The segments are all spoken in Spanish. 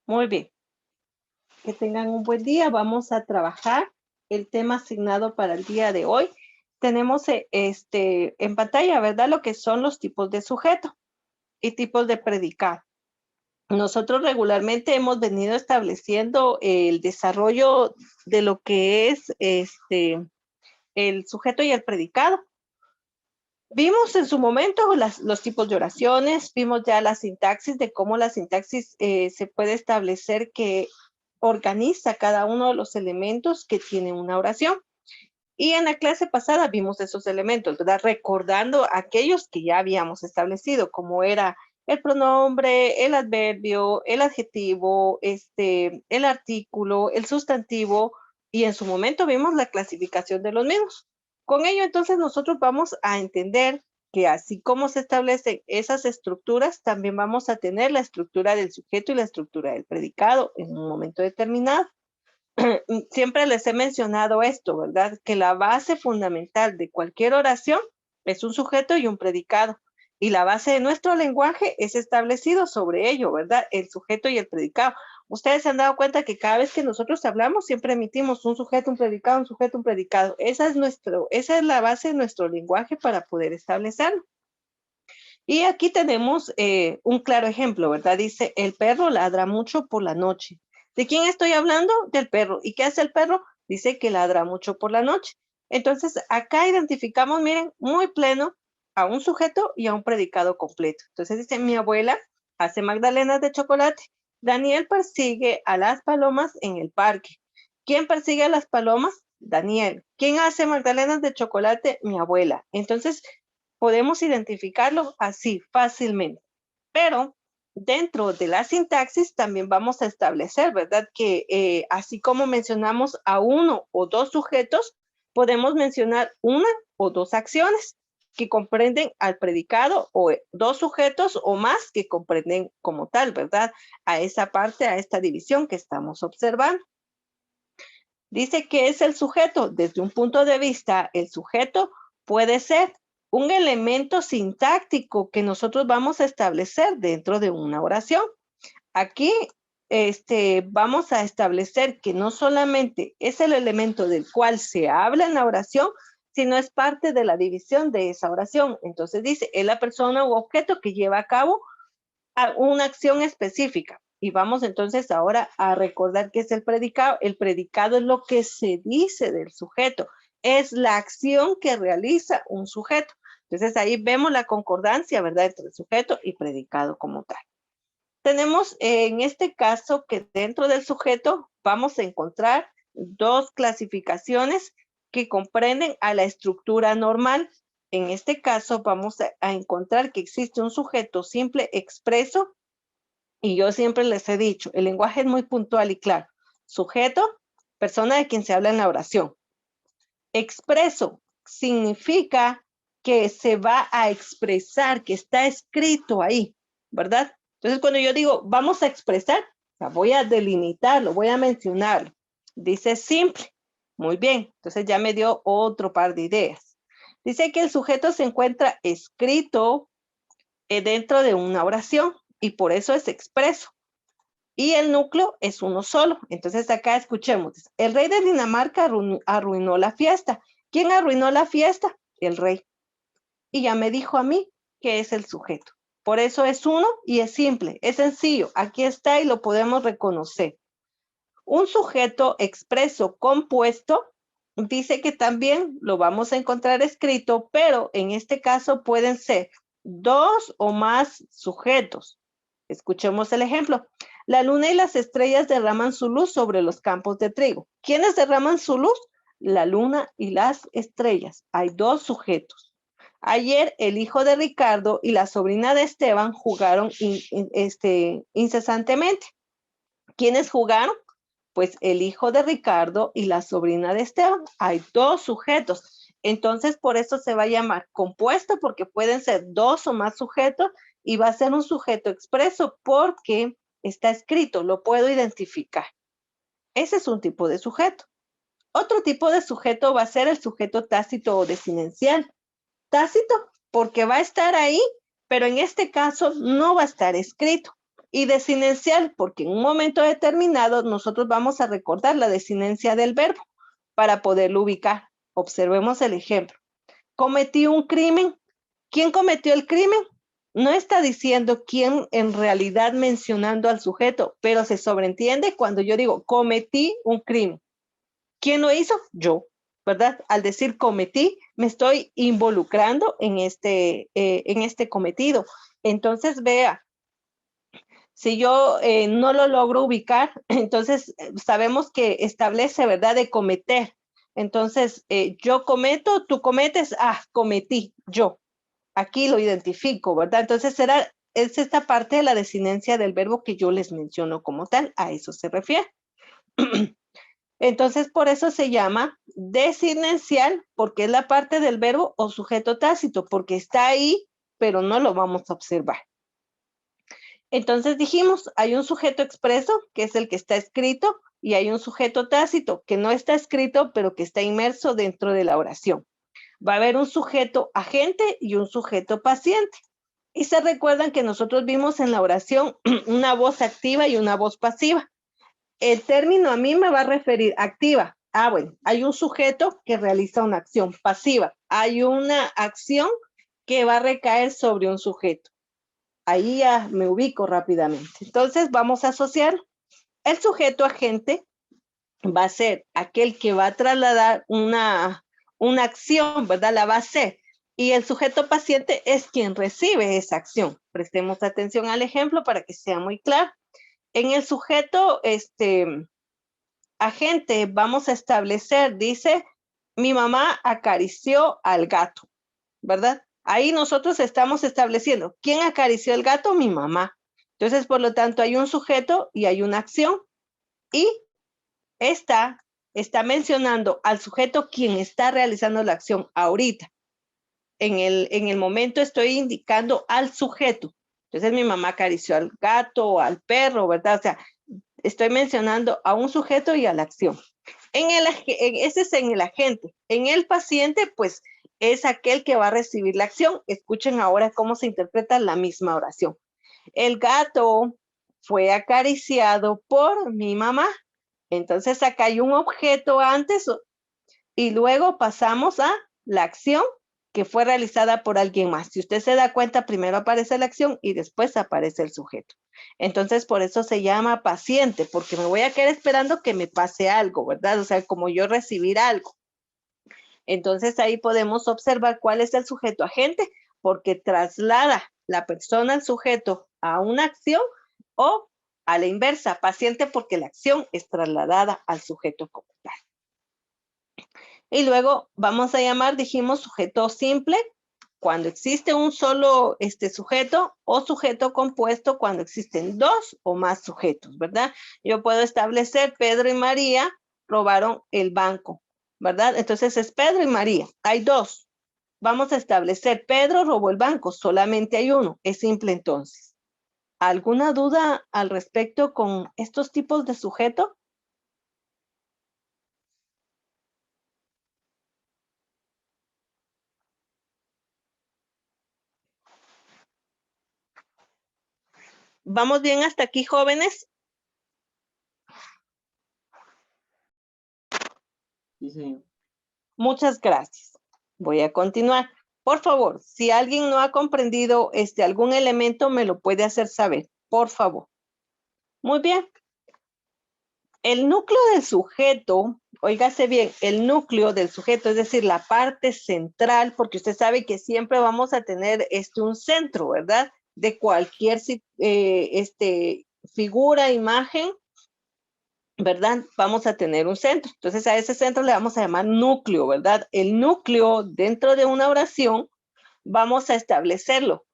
Muy bien. Que tengan un buen día. Vamos a trabajar el tema asignado para el día de hoy. Tenemos en pantalla, ¿verdad? Lo que son los tipos de sujeto y tipos de predicado. Nosotros regularmente hemos venido estableciendo el desarrollo de lo que es el sujeto y el predicado. Vimos en su momento los tipos de oraciones, vimos ya la sintaxis de cómo la sintaxis se puede establecer que organiza cada uno de los elementos que tiene una oración. Y en la clase pasada vimos esos elementos, ¿verdad? Recordando aquellos que ya habíamos establecido, como era el pronombre, el adverbio, el adjetivo, el artículo, el sustantivo, y en su momento vimos la clasificación de los mismos. Con ello, entonces, nosotros vamos a entender que así como se establecen esas estructuras, también vamos a tener la estructura del sujeto y la estructura del predicado en un momento determinado. Siempre les he mencionado esto, ¿verdad? Que la base fundamental de cualquier oración es un sujeto y un predicado. Y la base de nuestro lenguaje es establecido sobre ello, ¿verdad? El sujeto y el predicado. Ustedes se han dado cuenta que cada vez que nosotros hablamos, siempre emitimos un sujeto, un predicado, un sujeto, un predicado. Esa es la base de nuestro lenguaje para poder establecerlo. Y aquí tenemos un claro ejemplo, ¿verdad? Dice, el perro ladra mucho por la noche. ¿De quién estoy hablando? Del perro. ¿Y qué hace el perro? Dice que ladra mucho por la noche. Entonces, acá identificamos, miren, muy pleno a un sujeto y a un predicado completo. Entonces dice, mi abuela hace magdalenas de chocolate. Daniel persigue a las palomas en el parque. ¿Quién persigue a las palomas? Daniel. ¿Quién hace magdalenas de chocolate? Mi abuela. Entonces, podemos identificarlo así fácilmente. Pero dentro de la sintaxis también vamos a establecer, ¿verdad? Que así como mencionamos a uno o dos sujetos, podemos mencionar una o dos acciones que comprenden al predicado o dos sujetos o más que comprenden como tal, ¿verdad? A esa parte, a esta división que estamos observando. Dice que es el sujeto. Desde un punto de vista, el sujeto puede ser un elemento sintáctico que nosotros vamos a establecer dentro de una oración. Aquí vamos a establecer que no solamente es el elemento del cual se habla en la oración, sino es parte de la división de esa oración. Entonces dice, es la persona u objeto que lleva a cabo una acción específica. Y vamos entonces ahora a recordar qué es el predicado. El predicado es lo que se dice del sujeto, es la acción que realiza un sujeto. Entonces ahí vemos la concordancia, ¿verdad?, entre sujeto y predicado como tal. Tenemos en este caso que dentro del sujeto vamos a encontrar dos clasificaciones que comprenden a la estructura normal. En este caso vamos a encontrar que existe un sujeto simple expreso y yo siempre les he dicho, el lenguaje es muy puntual y claro. Sujeto, persona de quien se habla en la oración. Expreso significa que se va a expresar, que está escrito ahí, ¿verdad? Entonces, cuando yo digo, vamos a expresar, o sea, voy a delimitarlo, voy a mencionarlo. Dice simple. Muy bien. Entonces ya me dio otro par de ideas. Dice que el sujeto se encuentra escrito dentro de una oración y por eso es expreso. Y el núcleo es uno solo. Entonces acá escuchemos. El rey de Dinamarca arruinó la fiesta. ¿Quién arruinó la fiesta? El rey. Y ya me dijo a mí que es el sujeto. Por eso es uno y es simple, es sencillo. Aquí está y lo podemos reconocer. Un sujeto expreso compuesto dice que también lo vamos a encontrar escrito, pero en este caso pueden ser dos o más sujetos. Escuchemos el ejemplo. La luna y las estrellas derraman su luz sobre los campos de trigo. ¿Quiénes derraman su luz? La luna y las estrellas. Hay dos sujetos. Ayer el hijo de Ricardo y la sobrina de Esteban jugaron incesantemente. ¿Quiénes jugaron? Pues el hijo de Ricardo y la sobrina de Esteban. Hay dos sujetos. Entonces, por eso se va a llamar compuesto, porque pueden ser dos o más sujetos y va a ser un sujeto expreso porque está escrito, lo puedo identificar. Ese es un tipo de sujeto. Otro tipo de sujeto va a ser el sujeto tácito o desinencial. Tácito porque va a estar ahí, pero en este caso no va a estar escrito. Y desinencial, porque en un momento determinado nosotros vamos a recordar la desinencia del verbo para poderlo ubicar. Observemos el ejemplo. Cometí un crimen. ¿Quién cometió el crimen? No está diciendo quién en realidad mencionando al sujeto, pero se sobreentiende cuando yo digo cometí un crimen. ¿Quién lo hizo? Yo, ¿verdad? Al decir cometí, me estoy involucrando en este cometido. Entonces, vea, si yo no lo logro ubicar, entonces sabemos que establece, ¿verdad? De cometer. Entonces, yo cometo, tú cometes, cometí, yo. Aquí lo identifico, ¿verdad? Entonces, es esta parte de la desinencia del verbo que yo les menciono como tal, a eso se refiere. Entonces, por eso se llama desinencial, porque es la parte del verbo o sujeto tácito, porque está ahí, pero no lo vamos a observar. Entonces dijimos, hay un sujeto expreso, que es el que está escrito, y hay un sujeto tácito, que no está escrito, pero que está inmerso dentro de la oración. Va a haber un sujeto agente y un sujeto paciente. Y se recuerdan que nosotros vimos en la oración una voz activa y una voz pasiva. El término a mí me va a referir activa. Bueno, hay un sujeto que realiza una acción pasiva. Hay una acción que va a recaer sobre un sujeto. Ahí ya me ubico rápidamente. Entonces vamos a asociar. El sujeto agente va a ser aquel que va a trasladar una acción, ¿verdad? La va a hacer. Y el sujeto paciente es quien recibe esa acción. Prestemos atención al ejemplo para que sea muy claro. En el sujeto agente vamos a establecer, dice, mi mamá acarició al gato, ¿verdad? Ahí nosotros estamos estableciendo, ¿quién acarició el gato? Mi mamá. Entonces, por lo tanto, hay un sujeto y hay una acción. Y esta está mencionando al sujeto quien está realizando la acción ahorita. En el momento estoy indicando al sujeto. Entonces, mi mamá acarició al gato o al perro, ¿verdad? O sea, estoy mencionando a un sujeto y a la acción. Ese es en el agente. En el paciente, pues, es aquel que va a recibir la acción. Escuchen ahora cómo se interpreta la misma oración. El gato fue acariciado por mi mamá. Entonces, acá hay un objeto antes y luego pasamos a la acción que fue realizada por alguien más. Si usted se da cuenta, primero aparece la acción y después aparece el sujeto. Entonces, por eso se llama paciente, porque me voy a quedar esperando que me pase algo, ¿verdad? O sea, como yo recibir algo. Entonces, ahí podemos observar cuál es el sujeto agente, porque traslada la persona, el sujeto, a una acción o a la inversa, paciente, porque la acción es trasladada al sujeto como tal. Y luego vamos a llamar, dijimos, sujeto simple, cuando existe un solo sujeto, o sujeto compuesto cuando existen dos o más sujetos, ¿verdad? Yo puedo establecer Pedro y María robaron el banco, ¿verdad? Entonces es Pedro y María, hay dos. Vamos a establecer Pedro robó el banco, solamente hay uno, es simple entonces. ¿Alguna duda al respecto con estos tipos de sujeto? ¿Vamos bien hasta aquí, jóvenes? Sí, señor. Muchas gracias. Voy a continuar. Por favor, si alguien no ha comprendido algún elemento, me lo puede hacer saber. Por favor. Muy bien. El núcleo del sujeto, óigase bien, el núcleo del sujeto, es decir, la parte central, porque usted sabe que siempre vamos a tener un centro, ¿verdad? De cualquier figura, imagen, ¿verdad? Vamos a tener un centro. Entonces a ese centro le vamos a llamar núcleo, ¿verdad? El núcleo dentro de una oración vamos a establecerlo,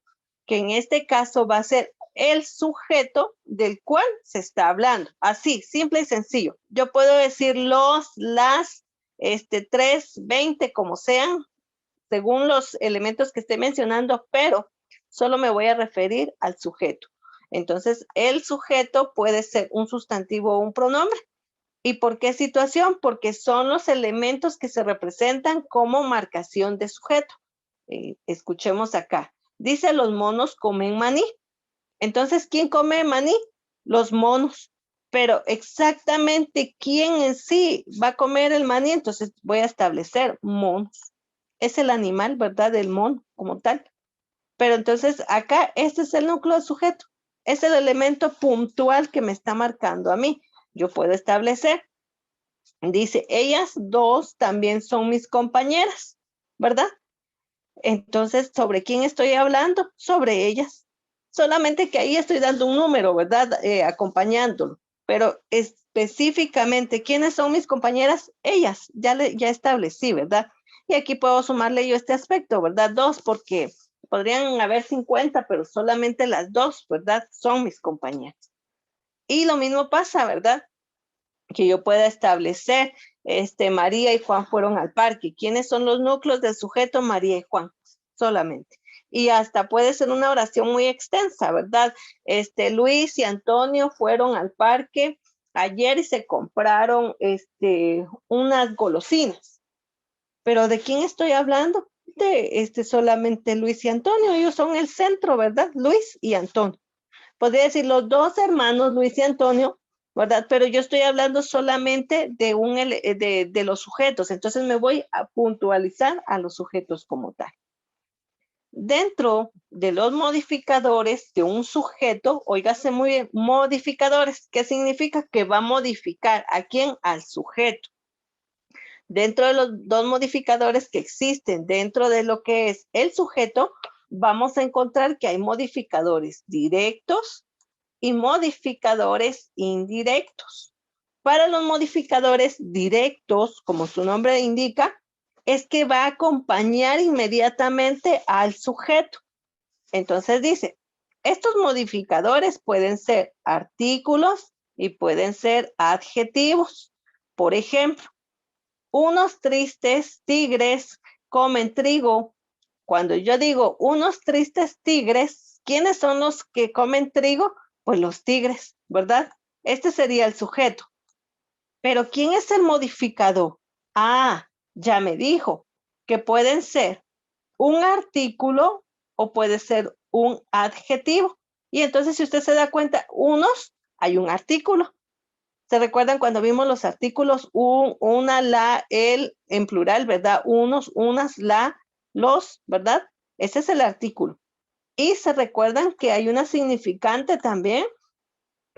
que en este caso va a ser el sujeto del cual se está hablando. Así, simple y sencillo. Yo puedo decir los, las, 3, 20, como sean, según los elementos que esté mencionando, pero solo me voy a referir al sujeto. Entonces, el sujeto puede ser un sustantivo o un pronombre. ¿Y por qué situación? Porque son los elementos que se representan como marcación de sujeto. Escuchemos acá. Dice, los monos comen maní. Entonces, ¿quién come maní? Los monos. Pero exactamente quién en sí va a comer el maní, entonces voy a establecer monos. Es el animal, ¿verdad? Del mono como tal. Pero entonces acá, este es el núcleo sujeto. Es el elemento puntual que me está marcando a mí. Yo puedo establecer. Dice, ellas dos también son mis compañeras, ¿verdad? Entonces, ¿sobre quién estoy hablando? Sobre ellas. Solamente que ahí estoy dando un número, ¿verdad? Acompañándolo. Pero específicamente, ¿quiénes son mis compañeras? Ellas, ya establecí, ¿verdad? Y aquí puedo sumarle yo este aspecto, ¿verdad? Dos, porque podrían haber 50, pero solamente las dos, ¿verdad? Son mis compañeras. Y lo mismo pasa, ¿verdad? Que yo pueda establecer, María y Juan fueron al parque. ¿Quiénes son los núcleos del sujeto? María y Juan, solamente. Y hasta puede ser una oración muy extensa, ¿verdad? Luis y Antonio fueron al parque ayer y se compraron, unas golosinas. Pero ¿de quién estoy hablando? De, solamente Luis y Antonio. Ellos son el centro, ¿verdad? Luis y Antonio. Podría decir los dos hermanos, Luis y Antonio, ¿verdad? Pero yo estoy hablando solamente de los sujetos, entonces me voy a puntualizar a los sujetos como tal. Dentro de los modificadores de un sujeto, óigase muy bien, modificadores, ¿qué significa? Que va a modificar a quién, al sujeto. Dentro de los dos modificadores que existen dentro de lo que es el sujeto, vamos a encontrar que hay modificadores directos y modificadores indirectos. Para los modificadores directos, como su nombre indica, es que va a acompañar inmediatamente al sujeto. Entonces dice, estos modificadores pueden ser artículos y pueden ser adjetivos. Por ejemplo, unos tristes tigres comen trigo. Cuando yo digo unos tristes tigres, ¿quiénes son los que comen trigo? Pues los tigres, ¿verdad? Este sería el sujeto. Pero ¿quién es el modificador? Ah, ya me dijo que pueden ser un artículo o puede ser un adjetivo. Y entonces, si usted se da cuenta, unos, hay un artículo. ¿Se recuerdan cuando vimos los artículos? Una, la, el, en plural, ¿verdad? Unos, unas, la, los, ¿verdad? Ese es el artículo. Y se recuerdan que hay una significante también,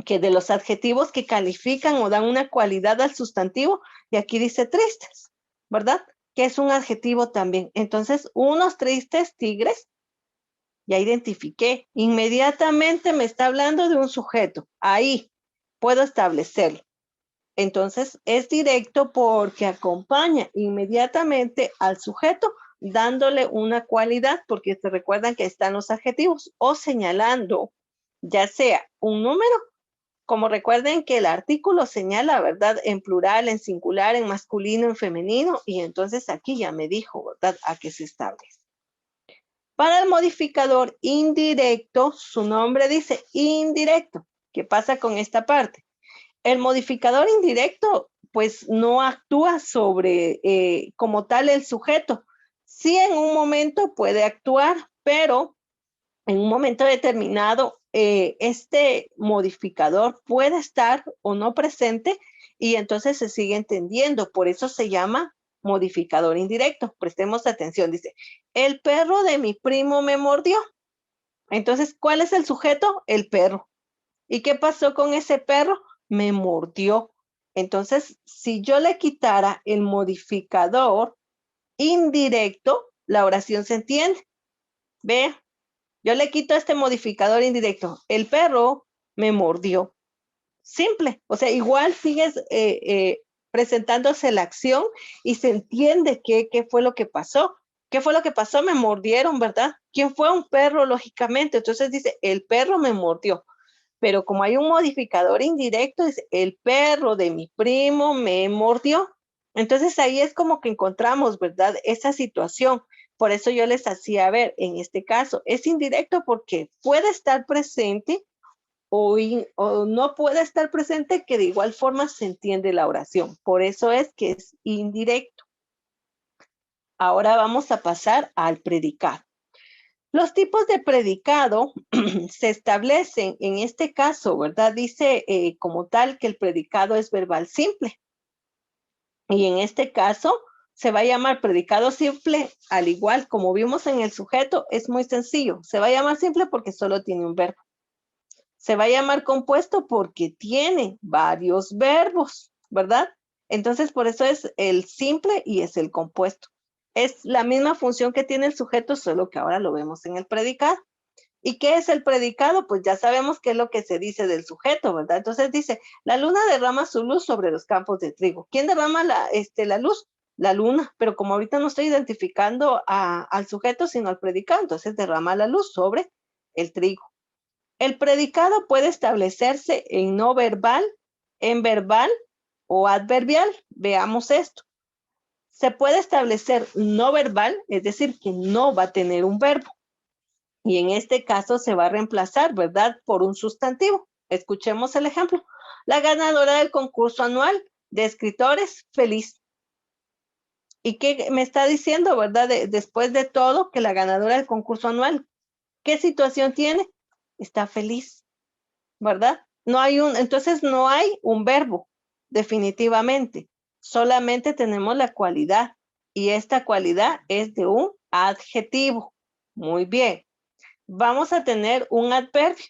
que de los adjetivos que califican o dan una cualidad al sustantivo, y aquí dice tristes, ¿verdad? Que es un adjetivo también. Entonces, unos tristes tigres, ya identifiqué, inmediatamente me está hablando de un sujeto. Ahí puedo establecerlo. Entonces, es directo porque acompaña inmediatamente al sujeto dándole una cualidad, porque se recuerdan que están los adjetivos, o señalando ya sea un número, como recuerden que el artículo señala, ¿verdad? En plural, en singular, en masculino, en femenino, y entonces aquí ya me dijo, ¿verdad? A qué se establece. Para el modificador indirecto, su nombre dice indirecto. ¿Qué pasa con esta parte? El modificador indirecto, pues no actúa sobre como tal el sujeto. Sí, en un momento puede actuar, pero en un momento determinado, este modificador puede estar o no presente y entonces se sigue entendiendo. Por eso se llama modificador indirecto. Prestemos atención. Dice, el perro de mi primo me mordió. Entonces, ¿cuál es el sujeto? El perro. ¿Y qué pasó con ese perro? Me mordió. Entonces, si yo le quitara el modificador indirecto, la oración se entiende. Ve, yo le quito este modificador indirecto. El perro me mordió. Simple. O sea, igual sigues presentándose la acción y se entiende qué fue lo que pasó. ¿Qué fue lo que pasó? Me mordieron, ¿verdad? ¿Quién fue? Un perro, lógicamente. Entonces dice, el perro me mordió. Pero como hay un modificador indirecto, es el perro de mi primo me mordió. Entonces ahí es como que encontramos, ¿verdad? Esa situación. Por eso yo les hacía ver, en este caso, es indirecto porque puede estar presente o no puede estar presente, que de igual forma se entiende la oración. Por eso es que es indirecto. Ahora vamos a pasar al predicado. Los tipos de predicado se establecen en este caso, ¿verdad? Dice como tal que el predicado es verbal simple. Y en este caso se va a llamar predicado simple, al igual como vimos en el sujeto, es muy sencillo. Se va a llamar simple porque solo tiene un verbo. Se va a llamar compuesto porque tiene varios verbos, ¿verdad? Entonces, por eso es el simple y es el compuesto. Es la misma función que tiene el sujeto, solo que ahora lo vemos en el predicado. ¿Y qué es el predicado? Pues ya sabemos qué es lo que se dice del sujeto, ¿verdad? Entonces dice, la luna derrama su luz sobre los campos de trigo. ¿Quién derrama la luz? La luna, pero como ahorita no estoy identificando al sujeto, sino al predicado, entonces derrama la luz sobre el trigo. El predicado puede establecerse en no verbal, en verbal o adverbial. Veamos esto. Se puede establecer no verbal, es decir, que no va a tener un verbo. Y en este caso se va a reemplazar, ¿verdad?, por un sustantivo. Escuchemos el ejemplo. La ganadora del concurso anual de escritores, feliz. ¿Y qué me está diciendo, verdad? Después de todo, que la ganadora del concurso anual, ¿qué situación tiene? Está feliz, ¿verdad? Entonces no hay un verbo, definitivamente. Solamente tenemos la cualidad. Y esta cualidad es de un adjetivo. Muy bien. Vamos a tener un adverbio.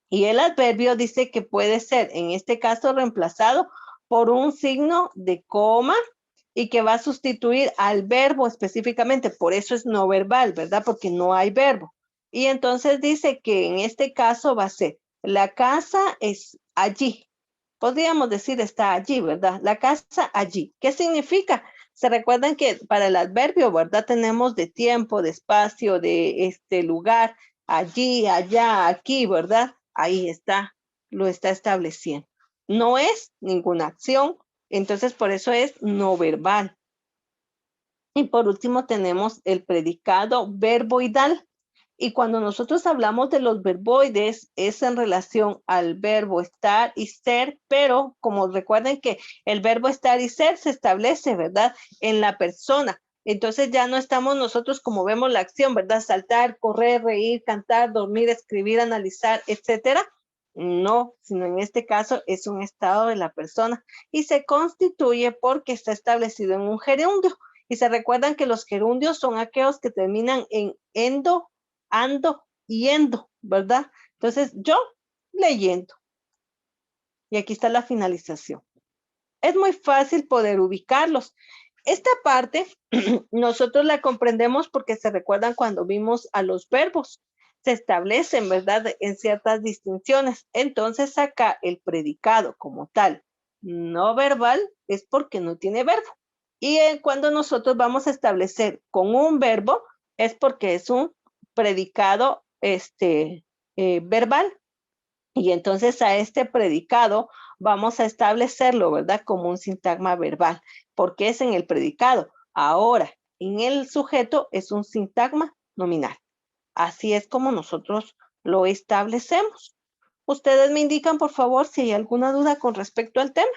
Y el adverbio dice que puede ser, en este caso, reemplazado por un signo de coma y que va a sustituir al verbo específicamente. Por eso es no verbal, ¿verdad? Porque no hay verbo. Y entonces dice que en este caso va a ser, la casa es allí. Podríamos decir está allí, ¿verdad? La casa allí. ¿Qué significa? Se recuerdan que para el adverbio, ¿verdad? Tenemos de tiempo, de espacio, de este lugar, allí, allá, aquí, ¿verdad? Ahí está, lo está estableciendo. No es ninguna acción, entonces por eso es no verbal. Y por último tenemos el predicado verboidal. Y cuando nosotros hablamos de los verboides, es en relación al verbo estar y ser, pero como recuerden que el verbo estar y ser se establece, ¿verdad?, en la persona. Entonces ya no estamos nosotros como vemos la acción, ¿verdad? Saltar, correr, reír, cantar, dormir, escribir, analizar, etcétera. No, sino en este caso es un estado de la persona y se constituye porque está establecido en un gerundio. Y se recuerdan que los gerundios son aquellos que terminan en endo, ando y endo, ¿verdad? Entonces, yo leyendo. Y aquí está la finalización. Es muy fácil poder ubicarlos. Esta parte nosotros la comprendemos porque se recuerdan cuando vimos a los verbos. Se establecen, ¿verdad?, en ciertas distinciones. Entonces, acá el predicado como tal, no verbal, es porque no tiene verbo. Y cuando nosotros vamos a establecer con un verbo, es porque es un predicado verbal. Y entonces a este predicado vamos a establecerlo, ¿verdad?, como un sintagma verbal, porque es en el predicado. Ahora, en el sujeto es un sintagma nominal. Así es como nosotros lo establecemos. Ustedes me indican, por favor, si hay alguna duda con respecto al tema.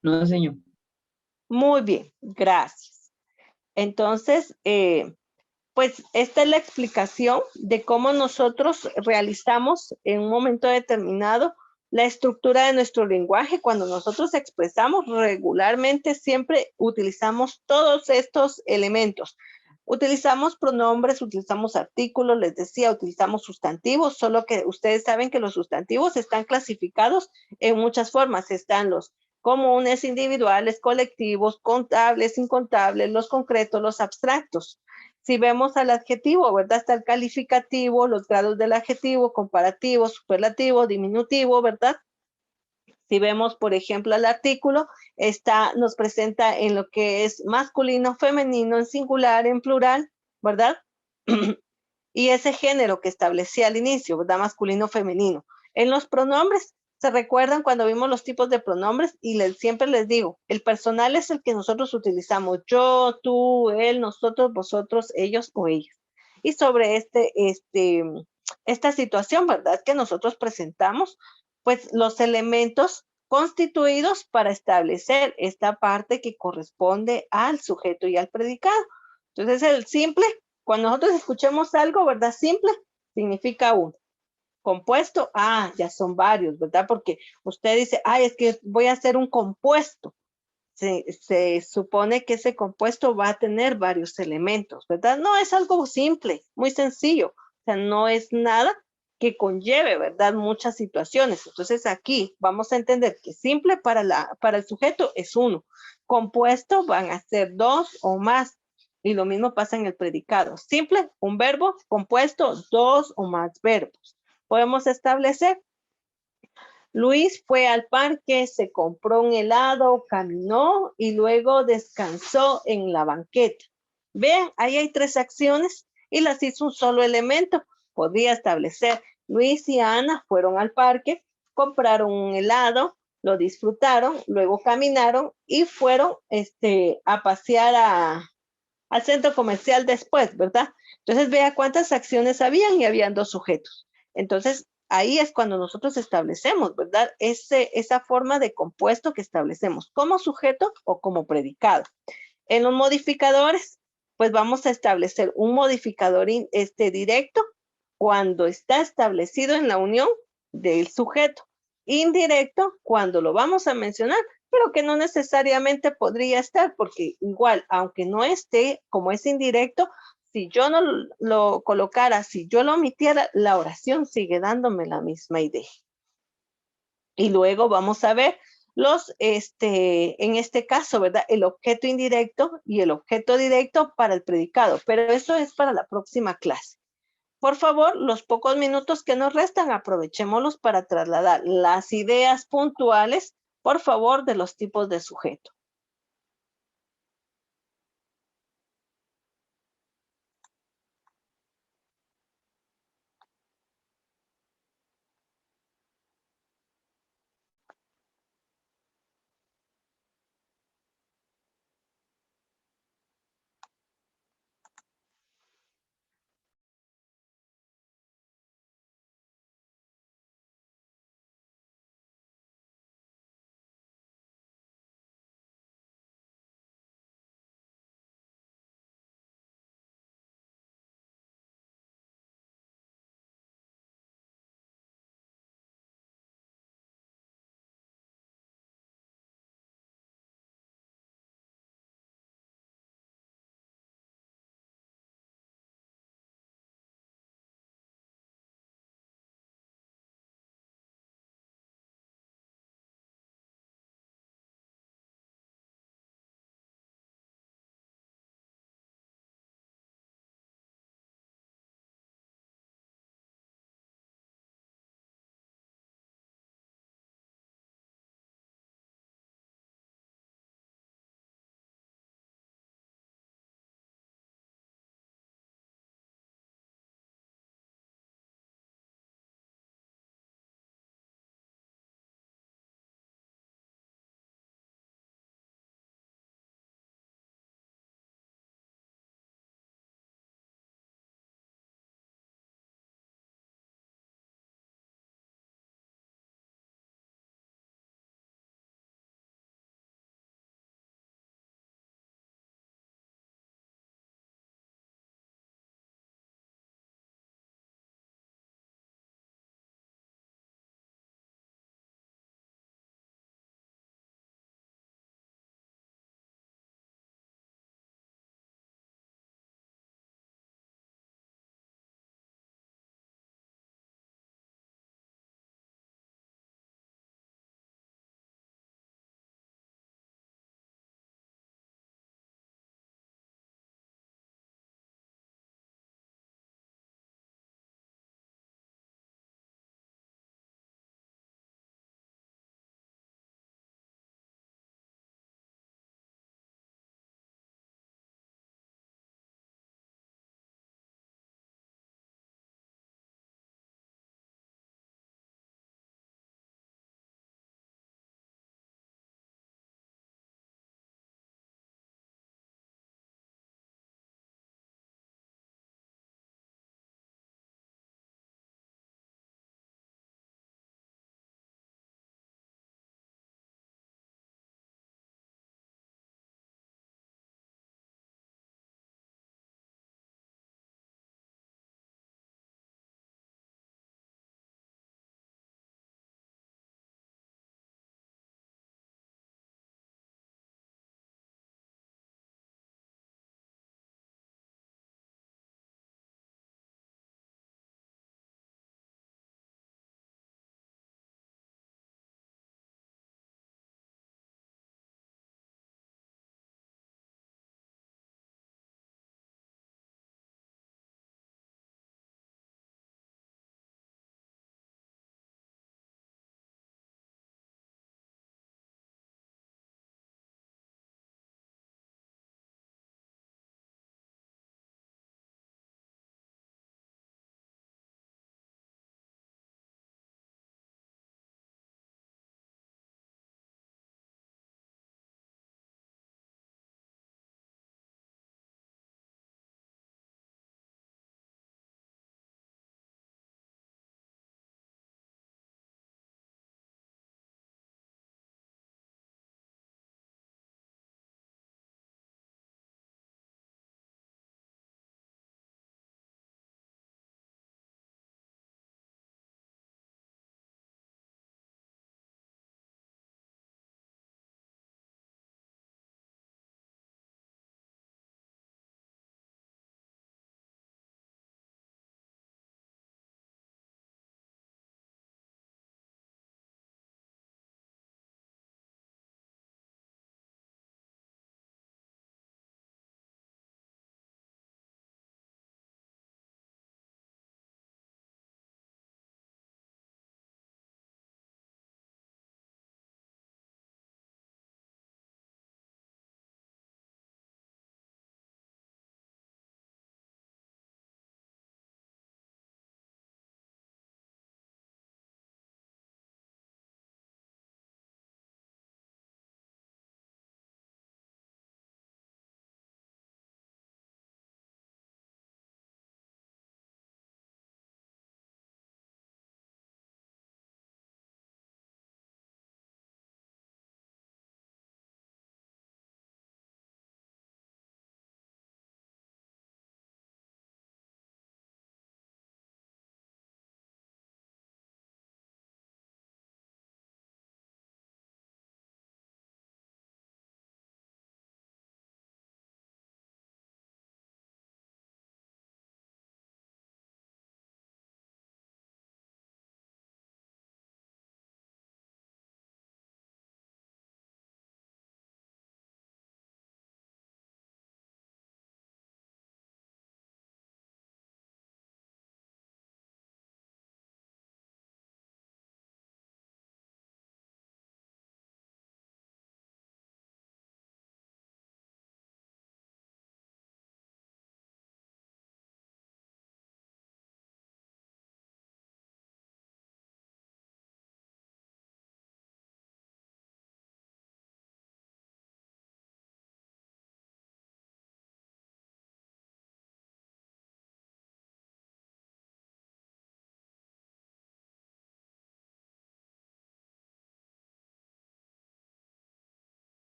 No, señor. Muy bien, gracias. Entonces, pues esta es la explicación de cómo nosotros realizamos en un momento determinado la estructura de nuestro lenguaje. Cuando nosotros expresamos regularmente, siempre utilizamos todos estos elementos. Utilizamos pronombres, utilizamos artículos, les decía, utilizamos sustantivos, solo que ustedes saben que los sustantivos están clasificados en muchas formas. Están los comunes, individuales, colectivos, contables, incontables, los concretos, los abstractos. Si vemos al adjetivo, ¿verdad? Está el calificativo, los grados del adjetivo, comparativo, superlativo, diminutivo, ¿verdad? Si vemos, por ejemplo, al artículo, nos presenta en lo que es masculino, femenino, en singular, en plural, ¿verdad? Y ese género que establecía al inicio, ¿verdad? Masculino, femenino. En los pronombres, ¿se recuerdan cuando vimos los tipos de pronombres? Y siempre les digo, el personal es el que nosotros utilizamos. Yo, tú, él, nosotros, vosotros, ellos o ellas. Y sobre esta situación, ¿verdad? Que nosotros presentamos, pues los elementos constituidos para establecer esta parte que corresponde al sujeto y al predicado. Entonces, el simple, cuando nosotros escuchemos algo, ¿verdad? Simple significa uno. Compuesto, ya son varios, ¿verdad? Porque usted dice, es que voy a hacer un compuesto. Se supone que ese compuesto va a tener varios elementos, ¿verdad? No es algo simple, muy sencillo. O sea, no es nada que conlleve, ¿verdad? Muchas situaciones. Entonces aquí vamos a entender que simple para el sujeto es uno. Compuesto van a ser dos o más. Y lo mismo pasa en el predicado. Simple, un verbo. Compuesto, dos o más verbos. Podemos establecer Luis fue al parque, se compró un helado, caminó y luego descansó en la banqueta. Vean, ahí hay tres acciones y las hizo un solo elemento. Podría establecer, Luis y Ana fueron al parque, compraron un helado, lo disfrutaron, luego caminaron y fueron a pasear al centro comercial después, ¿verdad? Entonces vea cuántas acciones habían y habían dos sujetos. Entonces ahí es cuando nosotros establecemos, ¿verdad? Esa forma de compuesto que establecemos como sujeto o como predicado. En los modificadores, pues vamos a establecer un modificador directo cuando está establecido en la unión del sujeto. Indirecto cuando lo vamos a mencionar, pero que no necesariamente podría estar, porque igual, aunque no esté, como es indirecto, si yo no lo colocara, si yo lo omitiera, la oración sigue dándome la misma idea. Y luego vamos a ver en este caso, ¿verdad? El objeto indirecto y el objeto directo para el predicado, pero eso es para la próxima clase. Por favor, los pocos minutos que nos restan, aprovechémoslos para trasladar las ideas puntuales, por favor, de los tipos de sujeto.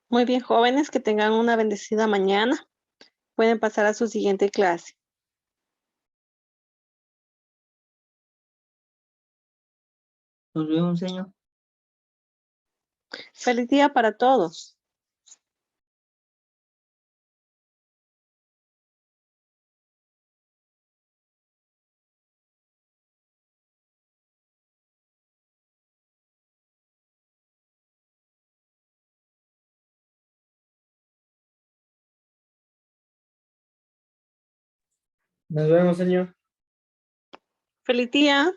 Muy bien, jóvenes, que tengan una bendecida mañana. Pueden pasar a su siguiente clase. Nos vemos, señor. Feliz día para todos. Nos vemos, señor. Feliz día.